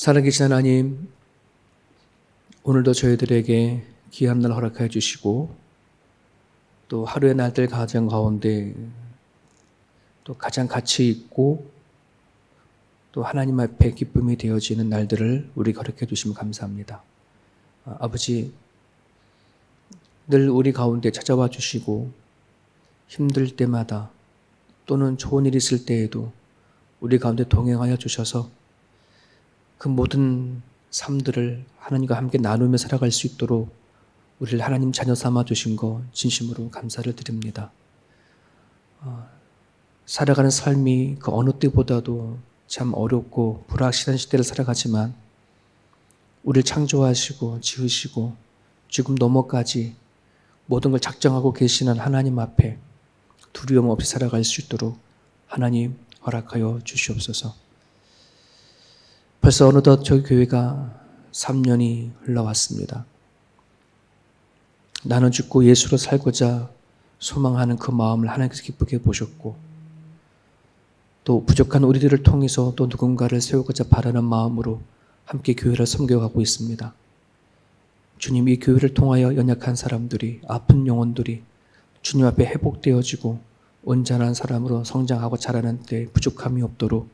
살아계신 하나님, 오늘도 저희들에게 귀한 날 허락하여 주시고 또 하루의 날들 가정 가운데 또 가장 가치 있고 또 하나님 앞에 기쁨이 되어지는 날들을 우리에게 허락해 주시면 감사합니다. 아버지, 늘 우리 가운데 찾아와 주시고 힘들 때마다 또는 좋은 일 있을 때에도 우리 가운데 동행하여 주셔서 그 모든 삶들을 하나님과 함께 나누며 살아갈 수 있도록 우리를 하나님 자녀 삼아 주신 거 진심으로 감사를 드립니다. 살아가는 삶이 그 어느 때보다도 참 어렵고 불확실한 시대를 살아가지만 우리를 창조하시고 지으시고 지금 넘어까지 모든 걸 작정하고 계시는 하나님 앞에 두려움 없이 살아갈 수 있도록 하나님 허락하여 주시옵소서. 벌써 어느덧 저희 교회가 3년이 흘러왔습니다. 나는 죽고 예수로 살고자 소망하는 그 마음을 하나님께서 기쁘게 보셨고 또 부족한 우리들을 통해서 또 누군가를 세우고자 바라는 마음으로 함께 교회를 섬겨가고 있습니다. 주님, 이 교회를 통하여 연약한 사람들이, 아픈 영혼들이 주님 앞에 회복되어지고 온전한 사람으로 성장하고 자라는 때 부족함이 없도록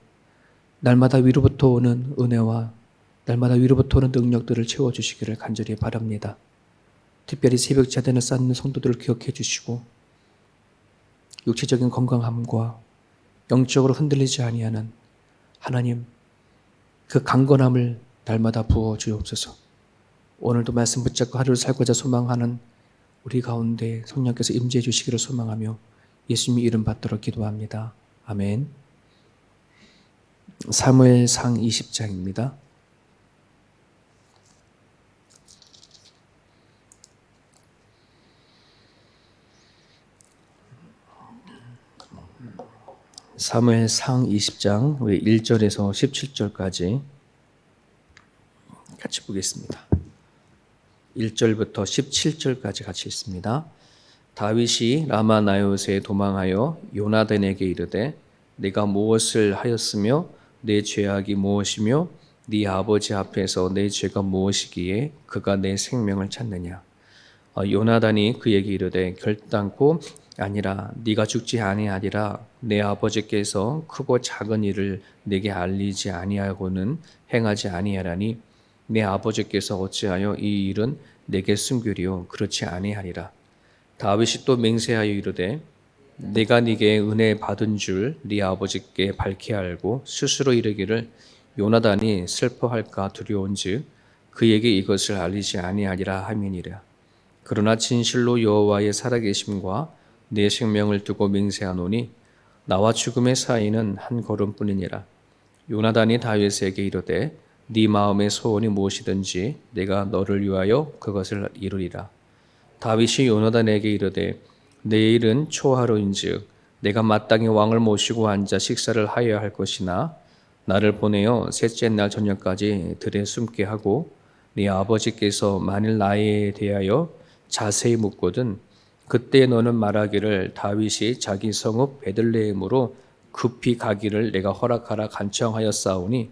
날마다 위로부터 오는 은혜와 날마다 위로부터 오는 능력들을 채워주시기를 간절히 바랍니다. 특별히 새벽 자단을 쌓는 성도들을 기억해 주시고 육체적인 건강함과 영적으로 흔들리지 아니하는 하나님 그 강건함을 날마다 부어 주옵소서. 오늘도 말씀 붙잡고 하루를 살고자 소망하는 우리 가운데 성령께서 임재해 주시기를 소망하며 예수님의 이름 받도록 기도합니다. 아멘. 사무엘상 20장입니다. 사무엘상 20장 우리 1절에서 17절까지 같이 보겠습니다. 1절부터 17절까지 같이 있습니다. 다윗이 라마나요스에 도망하여 요나단에게 이르되 내가 무엇을 하였으며 내 죄악이 무엇이며 네 아버지 앞에서 내 죄가 무엇이기에 그가 내 생명을 찾느냐. 요나단이 그에게 이르되 결단코 아니라 네가 죽지 아니하리라. 내 아버지께서 크고 작은 일을 내게 알리지 아니하고는 행하지 아니하라니 내 아버지께서 어찌하여 이 일은 내게 숨기리요 그렇지 아니하리라. 다윗이 또 맹세하여 이르되 내가 네게 은혜 받은 줄 네 아버지께 밝히 알고 스스로 이르기를 요나단이 슬퍼할까 두려운즉 그에게 이것을 알리지 아니하리라 함이니라. 그러나 진실로 여호와의 살아계심과 내 생명을 두고 맹세하노니 나와 죽음의 사이는 한 걸음뿐이니라. 요나단이 다윗에게 이르되 네 마음의 소원이 무엇이든지 내가 너를 위하여 그것을 이루리라. 다윗이 요나단에게 이르되 내일은 초하루인즉 내가 마땅히 왕을 모시고 앉아 식사를 하여야 할 것이나 나를 보내어 셋째 날 저녁까지 들에 숨게 하고 네 아버지께서 만일 나에 대하여 자세히 묻거든 그때 너는 말하기를 다윗이 자기 성읍 베들레헴으로 급히 가기를 내가 허락하라 간청하였사오니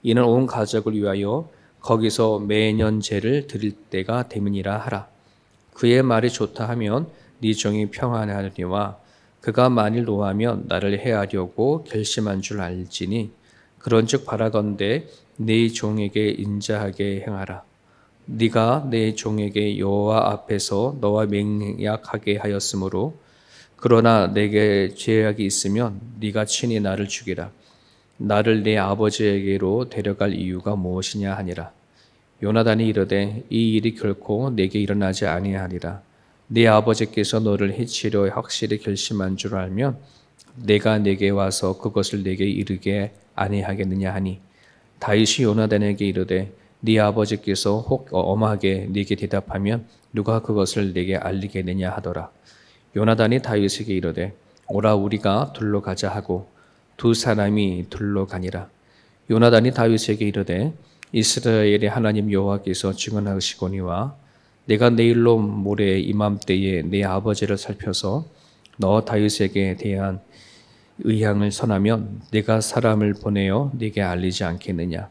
이는 온 가족을 위하여 거기서 매년 제를 드릴 때가 됨이니라 하라. 그의 말이 좋다 하면 네 종이 평안하리와 그가 만일 노하면 나를 해하려고 결심한 줄 알지니 그런즉 바라건대 네 종에게 인자하게 행하라. 네가 내 종에게 여호와 앞에서 너와 맹약하게 하였으므로 그러나 내게 죄악이 있으면 네가 친히 나를 죽이라. 나를 내 아버지에게로 데려갈 이유가 무엇이냐 하니라. 요나단이 이르되 이 일이 결코 내게 일어나지 아니하리라. 네 아버지께서 너를 해치려 확실히 결심한 줄 알면 내가 내게 와서 그것을 내게 이르게 아니하겠느냐 하니 다윗이 요나단에게 이르되 네 아버지께서 혹 엄하게 네게 대답하면 누가 그것을 내게 알리겠느냐 하더라. 요나단이 다윗에게 이르되 오라 우리가 둘러 가자 하고 두 사람이 둘러 가니라. 요나단이 다윗에게 이르되 이스라엘의 하나님 여호와께서 증언하시거니와 내가 내일로 모레 이맘때에 내 아버지를 살펴서 너 다윗에게 대한 의향을 선하면 내가 사람을 보내어 네게 알리지 않겠느냐.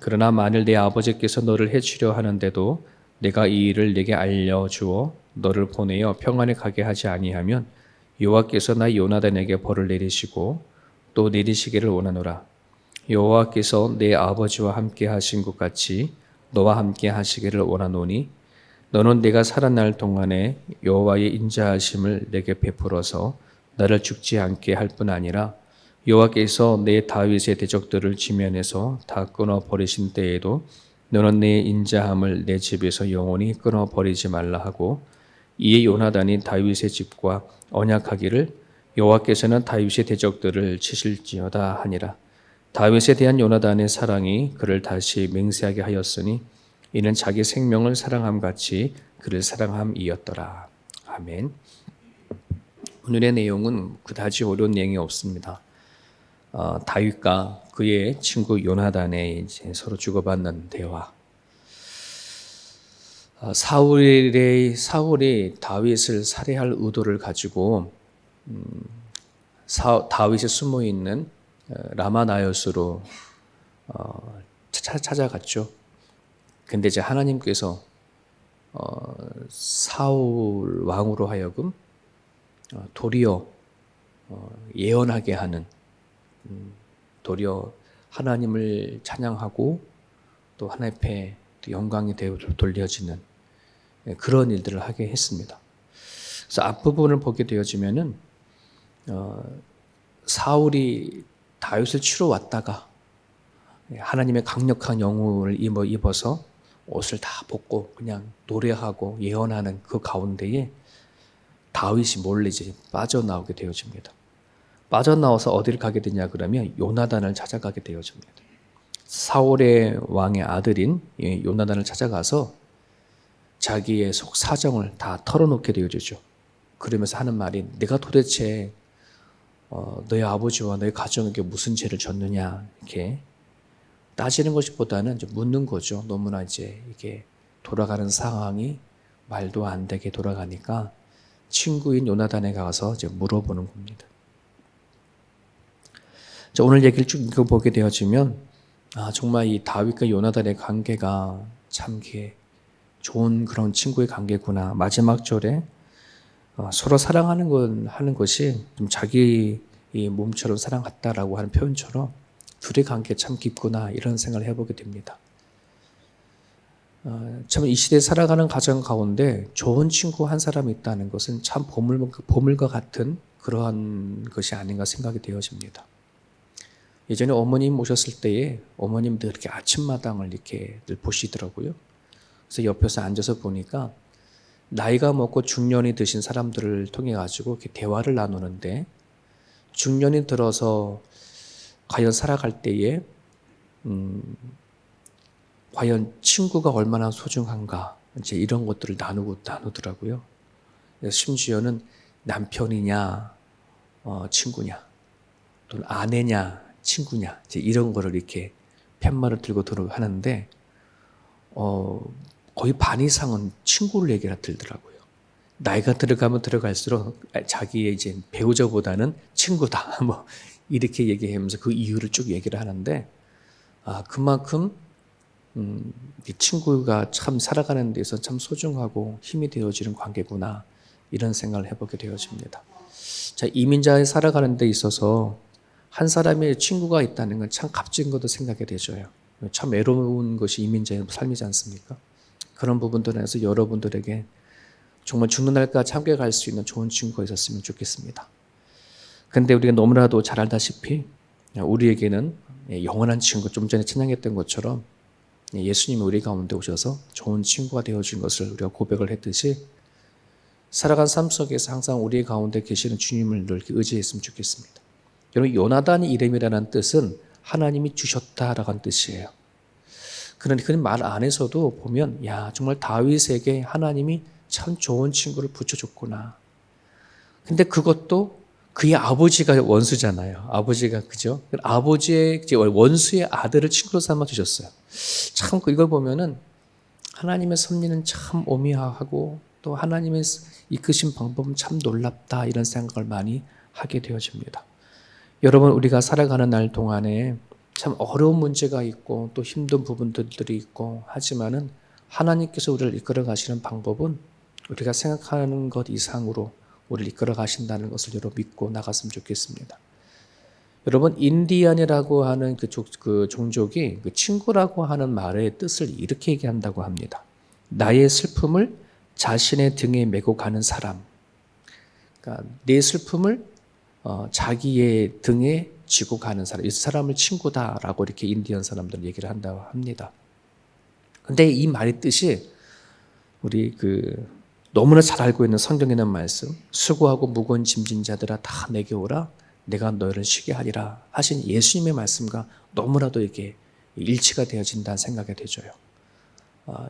그러나 만일 내 아버지께서 너를 해치려 하는데도 내가 이 일을 네게 알려주어 너를 보내어 평안에 가게 하지 아니하면 여호와께서 나 요나단에게 벌을 내리시고 또 내리시기를 원하노라. 여호와께서 내 아버지와 함께 하신 것 같이 너와 함께 하시기를 원하노니 너는 내가 살아날 동안에 여호와의 인자하심을 내게 베풀어서 나를 죽지 않게 할 뿐 아니라 여호와께서 내 다윗의 대적들을 지면에서 다 끊어 버리신 때에도 너는 내 인자함을 내 집에서 영원히 끊어 버리지 말라 하고 이에 요나단이 다윗의 집과 언약하기를 여호와께서는 다윗의 대적들을 치실지어다 하니라. 다윗에 대한 요나단의 사랑이 그를 다시 맹세하게 하였으니 이는 자기 생명을 사랑함 같이 그를 사랑함이었더라. 아멘. 오늘의 내용은 그다지 어려운 내용이 없습니다. 다윗과 그의 친구 요나단의 이제 서로 주고받는 대화. 사울이 다윗을 살해할 의도를 가지고 다윗이 숨어 있는 라마나요스로 찾아갔죠. 근데 이제 하나님께서 사울 왕으로 하여금 도리어 예언하게 하는, 도리어 하나님을 찬양하고 또 하나님 앞에 영광이 돌려지는 그런 일들을 하게 했습니다. 그래서 앞부분을 보게 되어지면은 사울이 다윗을 치러 왔다가 하나님의 강력한 영혼을 입어서 옷을 다 벗고 그냥 노래하고 예언하는 그 가운데에 다윗이 몰래 이제 빠져나오게 되어집니다. 빠져나와서 어디를 가게 되냐 그러면 요나단을 찾아가게 되어집니다. 사울의 왕의 아들인 요나단을 찾아가서 자기의 속 사정을 다 털어놓게 되어지죠. 그러면서 하는 말이 내가 도대체 너의 아버지와 너의 가정에게 무슨 죄를 졌느냐 이렇게 따지는 것보다는 이제 묻는 거죠. 너무나 이제 이게 돌아가는 상황이 말도 안 되게 돌아가니까 친구인 요나단에 가서 이제 물어보는 겁니다. 자, 오늘 얘기를 쭉 읽어보게 되어지면 정말 이 다윗과 요나단의 관계가 참 좋은 그런 친구의 관계구나. 마지막 절에 서로 사랑하는 것이 좀 자기 이 몸처럼 사랑 같다라고 하는 표현처럼 둘의 관계 참 깊구나 이런 생각을 해보게 됩니다. 참 이 시대에 살아가는 가정 가운데 좋은 친구 한 사람이 있다는 것은 참 보물과 같은 그러한 것이 아닌가 생각이 되어집니다. 예전에 어머님 오셨을 때에 어머님들 이렇게 아침마당을 이렇게 늘 보시더라고요. 그래서 옆에서 앉아서 보니까 나이가 먹고 중년이 드신 사람들을 통해 가지고 이렇게 대화를 나누는데 중년이 들어서 과연 살아갈 때에 과연 친구가 얼마나 소중한가 이제 이런 것들을 나누더라고요. 심지어는 남편이냐 친구냐 또는 아내냐 친구냐 이제 이런 거를 이렇게 팻말을 들고 하는데 거의 반 이상은 친구를 얘기를 들더라고요. 나이가 들어가면 들어갈수록 자기의 이제 배우자보다는 친구다 뭐 이렇게 얘기하면서 그 이유를 쭉 얘기를 하는데 그만큼 이 친구가 참 살아가는 데서 참 소중하고 힘이 되어지는 관계구나 이런 생각을 해보게 되어집니다. 자, 이민자에 살아가는 데 있어서 한 사람의 친구가 있다는 건 참 값진 것도 생각이 되죠요. 참 외로운 것이 이민자의 삶이지 않습니까? 그런 부분들에서 여러분들에게 정말 죽는 날까지 함께 갈 수 있는 좋은 친구가 있었으면 좋겠습니다. 근데 우리가 너무나도 잘 알다시피 우리에게는 영원한 친구, 좀 전에 찬양했던 것처럼 예수님이 우리 가운데 오셔서 좋은 친구가 되어준 것을 우리가 고백을 했듯이 살아간 삶 속에서 항상 우리 가운데 계시는 주님을 늘 의지했으면 좋겠습니다. 여러분, 요나단의 이름이라는 뜻은 하나님이 주셨다라고 하는 뜻이에요. 그런데 그 말 안에서도 보면 정말 다윗에게 하나님이 참 좋은 친구를 붙여줬구나. 근데 그것도 그의 아버지가 원수잖아요. 아버지가 그죠? 아버지의 원수의 아들을 친구로 삼아 주셨어요. 참 이걸 보면은 하나님의 섭리는 참 오묘하고 또 하나님의 이끄신 방법은 참 놀랍다 이런 생각을 많이 하게 되어집니다. 여러분 우리가 살아가는 날 동안에 참 어려운 문제가 있고 또 힘든 부분들이 있고 하지만은 하나님께서 우리를 이끌어 가시는 방법은 우리가 생각하는 것 이상으로 우리를 이끌어 가신다는 것을 여러분 믿고 나갔으면 좋겠습니다. 여러분 인디안이라고 하는 그 종족이 그 친구라고 하는 말의 뜻을 이렇게 얘기한다고 합니다. 나의 슬픔을 자신의 등에 메고 가는 사람. 그러니까 내 슬픔을 자기의 등에 지고 가는 사람. 이 사람을 친구다라고 이렇게 인디언 사람들은 얘기를 한다고 합니다. 근데 이 말의 뜻이 우리 너무나 잘 알고 있는 성경에 있는 말씀, 수고하고 무거운 짐진 자들아 다 내게 오라 내가 너희를 쉬게 하리라 하신 예수님의 말씀과 너무나도 이게 일치가 되어진다는 생각이 되져요.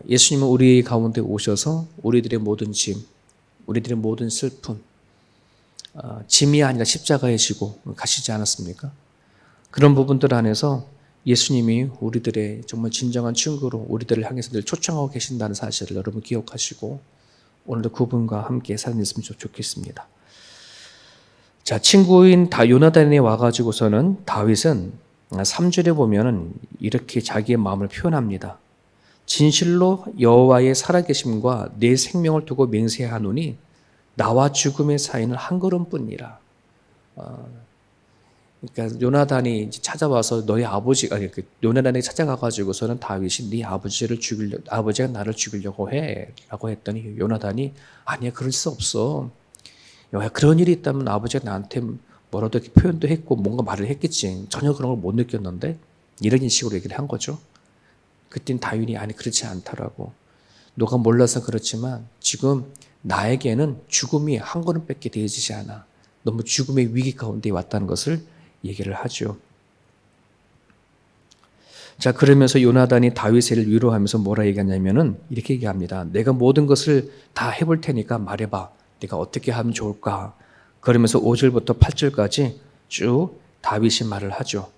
예수님은 우리 가운데 오셔서 우리들의 모든 짐, 우리들의 모든 슬픔, 짐이 아니라 십자가에 지고 가시지 않았습니까? 그런 부분들 안에서 예수님이 우리들의 정말 진정한 친구로 우리들을 향해서 늘 초청하고 계신다는 사실을 여러분 기억하시고 오늘도 그분과 함께 살았으면 좋겠습니다. 자, 친구인 요나단에 와가지고서는 다윗은 3절에 보면은 이렇게 자기의 마음을 표현합니다. 진실로 여호와의 살아계심과 내 생명을 두고 맹세하노니 나와 죽음의 사이는 한 걸음뿐이라. 그러니까 요나단이 찾아와서 너희 아버지가 요나단이 찾아가가지고서는 다윗이 네 아버지가 나를 죽이려고 해라고 했더니 요나단이 아니야 그럴 수 없어. 야, 그런 일이 있다면 아버지가 나한테 뭐라도 이렇게 표현도 했고 뭔가 말을 했겠지. 전혀 그런 걸 못 느꼈는데 이런 식으로 얘기를 한 거죠. 그땐 다윗이 아니 그렇지 않다라고. 너가 몰라서 그렇지만 지금 나에게는 죽음이 한 걸음밖에 되어지지 않아. 너무 죽음의 위기 가운데 왔다는 것을 얘기를 하죠. 자, 그러면서 요나단이 다윗을 위로하면서 뭐라 얘기하냐면은 이렇게 얘기합니다. 내가 모든 것을 다 해볼 테니까 말해봐. 내가 어떻게 하면 좋을까? 그러면서 5절부터 8절까지 쭉 다윗이 말을 하죠.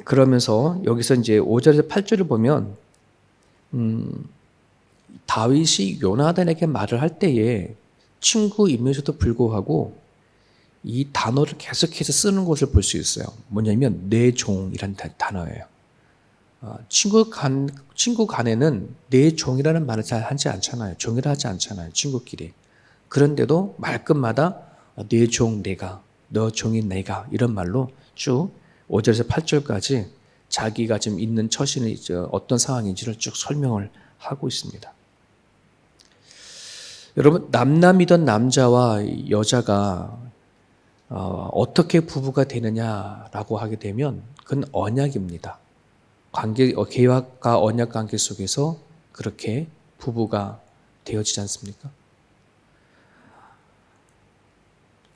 그러면서 여기서 이제 5절에서 8절을 보면 다윗이 요나단에게 말을 할 때에 친구임에서도 불구하고 이 단어를 계속해서 쓰는 것을 볼 수 있어요. 뭐냐면 내 종이라는 단어예요. 친구 간에는 내 종이라는 말을 잘 하지 않잖아요. 종이라 하지 않잖아요. 친구끼리. 그런데도 말끝마다 내 종 내가, 너 종인 내가 이런 말로 쭉 5절에서 8절까지 자기가 지금 있는 처신이 어떤 상황인지를 쭉 설명을 하고 있습니다. 여러분 남남이던 남자와 여자가 어떻게 부부가 되느냐라고 하게 되면 그건 언약입니다. 계약과 언약 관계 속에서 그렇게 부부가 되어지지 않습니까?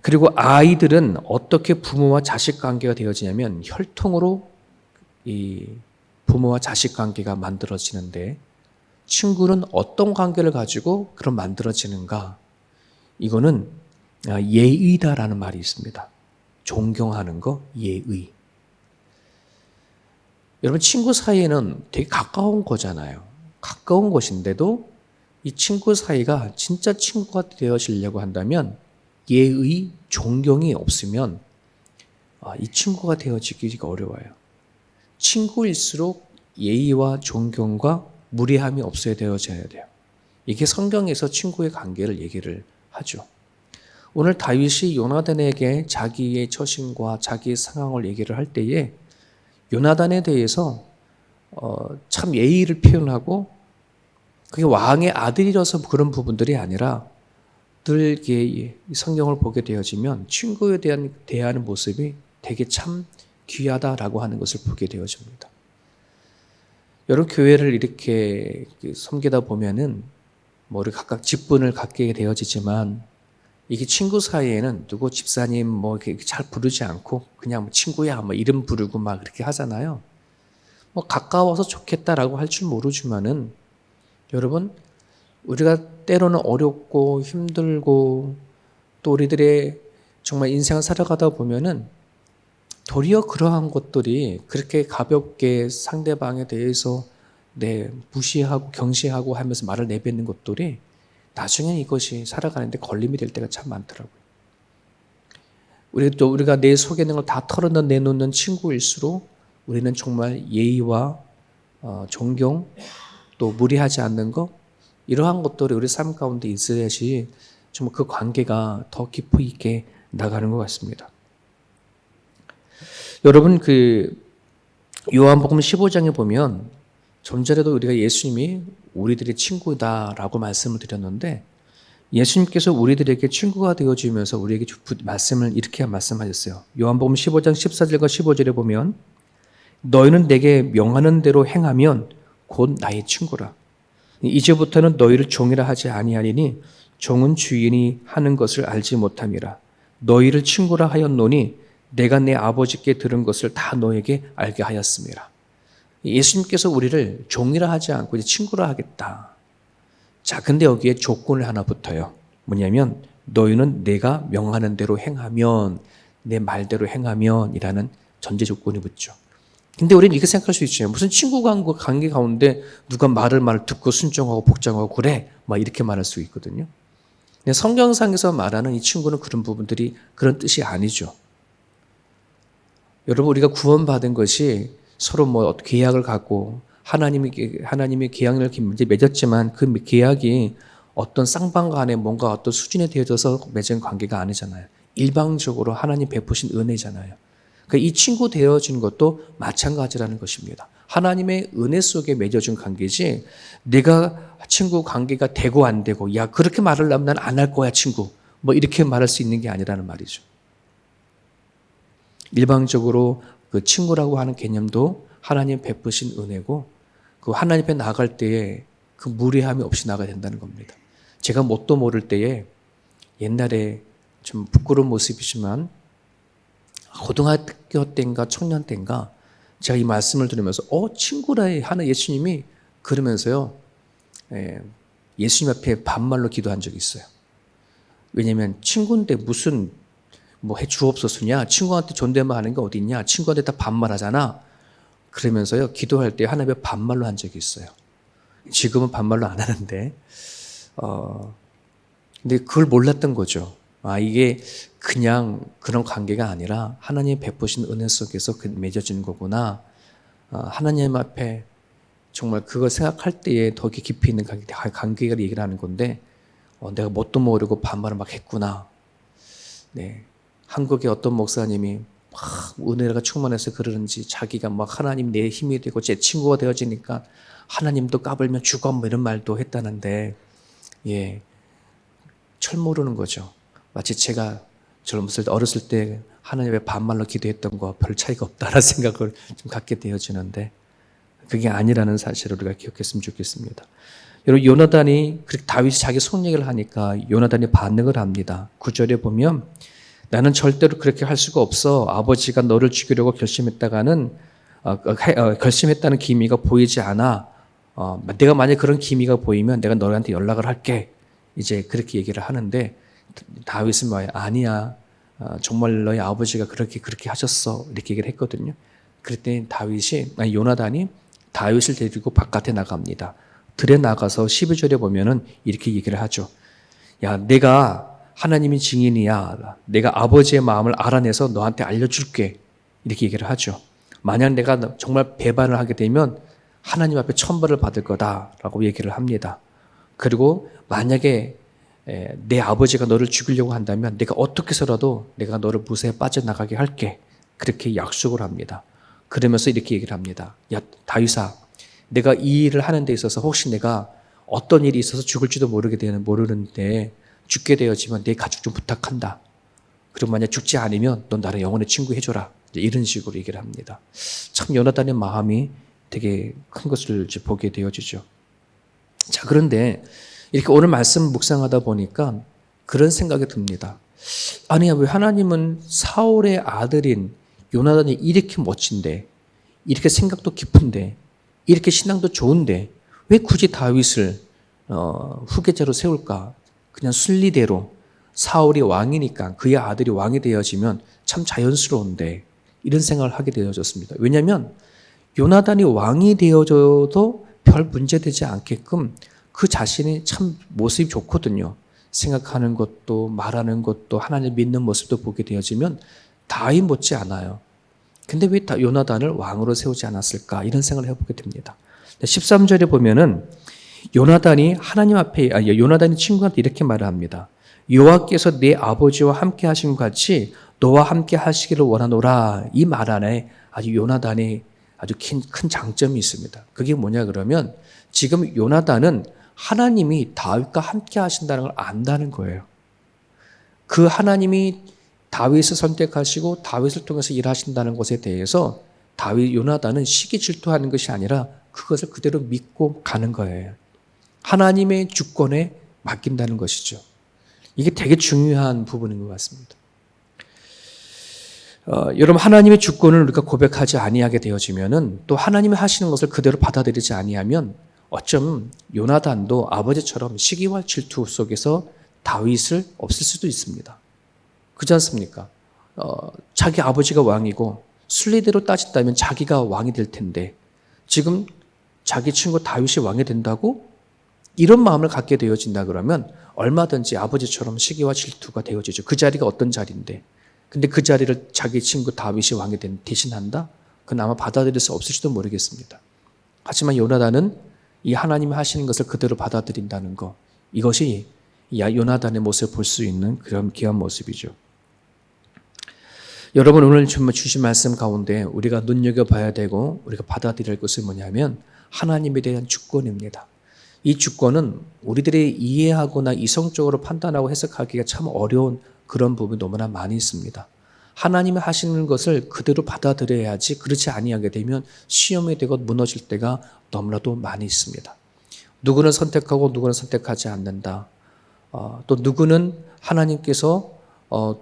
그리고 아이들은 어떻게 부모와 자식 관계가 되어지냐면 혈통으로 이 부모와 자식 관계가 만들어지는데 친구는 어떤 관계를 가지고 그런 만들어지는가? 이거는 예의다라는 말이 있습니다. 존경하는 거, 예의. 여러분 친구 사이에는 되게 가까운 거잖아요. 가까운 것인데도 이 친구 사이가 진짜 친구가 되어지려고 한다면 예의, 존경이 없으면 이 친구가 되어지기가 어려워요. 친구일수록 예의와 존경과 무례함이 없어야 되어져야 돼요. 이게 성경에서 친구의 관계를 얘기를 하죠. 오늘 다윗이 요나단에게 자기의 처신과 자기의 상황을 얘기를 할 때에 요나단에 대해서 참 예의를 표현하고 그게 왕의 아들이라서 그런 부분들이 아니라 늘 성경을 보게 되어지면 친구에 대한 대하는 모습이 되게 참 귀하다라고 하는 것을 보게 되어집니다. 여러분 교회를 이렇게 섬기다 보면은 우리 각각 직분을 갖게 되어지지만 이게 친구 사이에는 누구 집사님 이렇게 잘 부르지 않고 그냥 친구야 이름 부르고 막 그렇게 하잖아요. 가까워서 좋겠다라고 할 줄 모르지만은 여러분 우리가 때로는 어렵고 힘들고 또 우리들의 정말 인생을 살아가다 보면은 도리어 그러한 것들이 그렇게 가볍게 상대방에 대해서 무시하고 경시하고 하면서 말을 내뱉는 것들이 나중에 이것이 살아가는데 걸림이 될 때가 참 많더라고요. 우리가 내 속에 있는 걸 다 털어내놓는 친구일수록 우리는 정말 예의와 존경, 또 무리하지 않는 것, 이러한 것들이 우리 삶 가운데 있어야지 정말 그 관계가 더 깊이 있게 나가는 것 같습니다. 여러분, 요한복음 15장에 보면 좀 전에도 우리가 예수님이 우리들의 친구다라고 말씀을 드렸는데, 예수님께서 우리들에게 친구가 되어주면서 우리에게 말씀을 이렇게 말씀하셨어요. 요한복음 15장 14절과 15절에 보면 너희는 내게 명하는 대로 행하면 곧 나의 친구라. 이제부터는 너희를 종이라 하지 아니하리니 종은 주인이 하는 것을 알지 못함이라. 너희를 친구라 하였노니 내가 내 아버지께 들은 것을 다 너에게 알게 하였음이라. 예수님께서 우리를 종이라 하지 않고 이제 친구라 하겠다. 자, 근데 여기에 조건을 하나 붙어요. 뭐냐면 너희는 내가 명하는 대로 행하면, 내 말대로 행하면 이라는 전제 조건이 붙죠. 근데 우리는 이렇게 생각할 수 있죠. 무슨 친구 관계 가운데 누가 말을 듣고 순종하고 복종하고 그래? 막 이렇게 말할 수 있거든요. 근데 성경상에서 말하는 이 친구는 그런 부분들이 그런 뜻이 아니죠. 여러분, 우리가 구원받은 것이 서로 계약을 갖고 하나님이 계약을 이제 맺었지만 그 계약이 어떤 쌍방간에 뭔가 어떤 수준에 되어져서 맺은 관계가 아니잖아요. 일방적으로 하나님 베푸신 은혜잖아요. 그러니까 이 친구 되어진 것도 마찬가지라는 것입니다. 하나님의 은혜 속에 맺어준 관계지, 내가 친구 관계가 되고 안 되고, 야, 그렇게 말하려면 난 안 할 거야, 친구. 이렇게 말할 수 있는 게 아니라는 말이죠. 일방적으로 그 친구라고 하는 개념도 하나님 베푸신 은혜고, 그 하나님 앞에 나갈 때에 그 무례함이 없이 나가야 된다는 겁니다. 제가 뭣도 모를 때에 옛날에 좀 부끄러운 모습이지만 고등학교 때인가 청년 때인가 제가 이 말씀을 들으면서 친구라 하는 예수님이 그러면서요, 예수님 앞에 반말로 기도한 적이 있어요. 왜냐하면 친구인데 무슨 해 주옵소서냐, 친구한테 존댓말 하는 게 어디 있냐, 친구한테 다 반말하잖아. 그러면서요, 기도할 때 하나님 앞에 반말로 한 적이 있어요. 지금은 반말로 안 하는데, 근데 그걸 몰랐던 거죠. 이게 그냥 그런 관계가 아니라 하나님이 베푸신 은혜 속에서 맺어지는 거구나. 하나님 앞에 정말 그걸 생각할 때에 더 깊이 있는 관계가 얘기를 하는 건데, 내가 뭣도 모르고 반말을 막 했구나. 네. 한국의 어떤 목사님이 은혜가 충만해서 그러는지 자기가 하나님 내 힘이 되고 제 친구가 되어지니까 하나님도 까불면 죽어 이런 말도 했다는데, 철 모르는 거죠. 마치 제가 어렸을 때 하나님의 반말로 기도했던 거와 별 차이가 없다라는 생각을 좀 갖게 되어지는데, 그게 아니라는 사실을 우리가 기억했으면 좋겠습니다. 여러분, 요나단이 다윗이 자기 속 얘기를 하니까 요나단이 반응을 합니다. 9절에 보면 나는 절대로 그렇게 할 수가 없어. 아버지가 너를 죽이려고 결심했다는 기미가 보이지 않아. 내가 만약 그런 기미가 보이면 내가 너한테 연락을 할게. 이제 그렇게 얘기를 하는데 다윗은 아니야. 정말 너희 아버지가 그렇게 하셨어. 이렇게 얘기를 했거든요. 그랬더니 요나단이 다윗을 데리고 바깥에 나갑니다. 들에 나가서 12절에 보면은 이렇게 얘기를 하죠. 야, 내가 하나님이 증인이야. 내가 아버지의 마음을 알아내서 너한테 알려줄게. 이렇게 얘기를 하죠. 만약 내가 정말 배반을 하게 되면 하나님 앞에 천벌을 받을 거다라고 얘기를 합니다. 그리고 만약에 내 아버지가 너를 죽이려고 한다면 내가 어떻게 해서라도 내가 너를 무쇠에 빠져나가게 할게. 그렇게 약속을 합니다. 그러면서 이렇게 얘기를 합니다. 야, 다윗아, 내가 이 일을 하는 데 있어서 혹시 내가 어떤 일이 있어서 죽을지도 모르는데 죽게 되었지만 내 가족 좀 부탁한다. 그리고 만약 죽지 않으면 넌 나를 영원히 친구 해줘라. 이런 식으로 얘기를 합니다. 참 요나단의 마음이 되게 큰 것을 보게 되어지죠. 자, 그런데 이렇게 오늘 말씀 묵상하다 보니까 그런 생각이 듭니다. 아니, 왜 하나님은 사울의 아들인 요나단이 이렇게 멋진데, 이렇게 생각도 깊은데, 이렇게 신앙도 좋은데 왜 굳이 다윗을 후계자로 세울까? 그냥 순리대로 사울이 왕이니까 그의 아들이 왕이 되어지면 참 자연스러운데, 이런 생각을 하게 되어졌습니다. 왜냐하면 요나단이 왕이 되어져도 별 문제되지 않게끔 그 자신이 참 모습이 좋거든요. 생각하는 것도 말하는 것도 하나님 믿는 모습도 보게 되어지면 다윗 못지 않아요. 근데 왜 요나단을 왕으로 세우지 않았을까? 이런 생각을 해보게 됩니다. 13절에 보면은 요나단이 하나님 앞에, 요나단이 친구한테 이렇게 말을 합니다. 여호와께서 내 아버지와 함께 하신 것 같이 너와 함께 하시기를 원하노라. 이 말 안에 아주 요나단이 아주 큰 장점이 있습니다. 그게 뭐냐 그러면 지금 요나단은 하나님이 다윗과 함께 하신다는 걸 안다는 거예요. 그 하나님이 다윗을 선택하시고 다윗을 통해서 일하신다는 것에 대해서 요나단은 시기 질투하는 것이 아니라 그것을 그대로 믿고 가는 거예요. 하나님의 주권에 맡긴다는 것이죠. 이게 되게 중요한 부분인 것 같습니다. 여러분, 하나님의 주권을 우리가 고백하지 아니하게 되어지면은 또 하나님이 하시는 것을 그대로 받아들이지 아니하면 어쩜 요나단도 아버지처럼 시기와 질투 속에서 다윗을 없앨 수도 있습니다. 그렇지 않습니까? 자기 아버지가 왕이고 순리대로 따진다면 자기가 왕이 될 텐데 지금 자기 친구 다윗이 왕이 된다고? 이런 마음을 갖게 되어진다 그러면 얼마든지 아버지처럼 시기와 질투가 되어지죠. 그 자리가 어떤 자리인데 근데 그 자리를 자기 친구 다윗이 왕이 대신한다? 그건 아마 받아들일 수 없을지도 모르겠습니다. 하지만 요나단은 이 하나님이 하시는 것을 그대로 받아들인다는 것, 이것이 요나단의 모습을 볼 수 있는 그런 귀한 모습이죠. 여러분, 오늘 주신 말씀 가운데 우리가 눈여겨봐야 되고 우리가 받아들일 것은 뭐냐면 하나님에 대한 주권입니다. 이 주권은 우리들이 이해하거나 이성적으로 판단하고 해석하기가 참 어려운 그런 부분이 너무나 많이 있습니다. 하나님이 하시는 것을 그대로 받아들여야지 그렇지 아니하게 되면 시험이 되고 무너질 때가 너무나도 많이 있습니다. 누구는 선택하고 누구는 선택하지 않는다. 또 누구는 하나님께서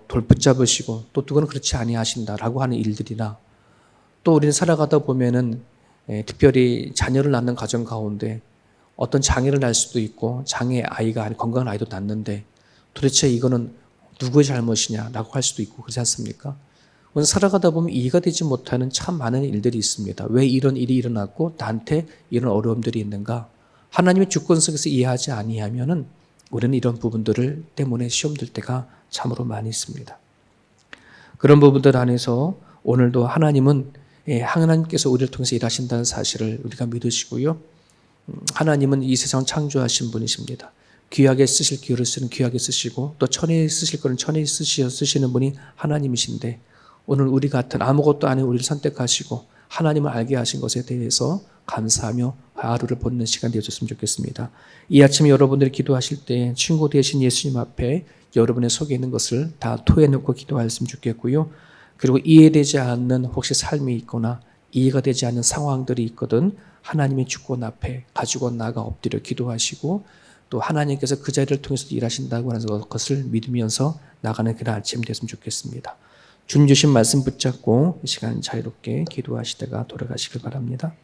돌붙잡으시고 또 누구는 그렇지 아니하신다라고 하는 일들이나 또 우리는 살아가다 보면은 특별히 자녀를 낳는 가정 가운데 어떤 장애를 낳을 수도 있고 장애 아이가 아닌 건강한 아이도 낳는데 도대체 이거는 누구의 잘못이냐라고 할 수도 있고 그렇지 않습니까? 오늘 살아가다 보면 이해가 되지 못하는 참 많은 일들이 있습니다. 왜 이런 일이 일어났고 나한테 이런 어려움들이 있는가? 하나님의 주권 속에서 이해하지 아니하면은 우리는 이런 부분들을 때문에 시험 들 때가 참으로 많이 있습니다. 그런 부분들 안에서 오늘도 하나님은 하나님께서 우리를 통해서 일하신다는 사실을 우리가 믿으시고요. 하나님은 이 세상 창조하신 분이십니다. 귀하게 쓰실 기회를 쓰는 귀하게 쓰시고 또 천혜에 쓰실 거는 천혜에 쓰시는 분이 하나님이신데 오늘 우리 같은 아무것도 아닌 우리를 선택하시고 하나님을 알게 하신 것에 대해서 감사하며 하루를 보내는 시간 되어줬으면 좋겠습니다. 이 아침에 여러분들이 기도하실 때 친구 되신 예수님 앞에 여러분의 속에 있는 것을 다 토해놓고 기도하셨으면 좋겠고요. 그리고 이해되지 않는 혹시 삶이 있거나 이해가 되지 않는 상황들이 있거든 하나님의 주권 앞에 가지고 나가 엎드려 기도하시고 또 하나님께서 그 자리를 통해서 일하신다고 하는 것을 믿으면서 나가는 그런 아침 되었으면 좋겠습니다. 주님 주신 말씀 붙잡고 이 시간 자유롭게 기도하시다가 돌아가시길 바랍니다.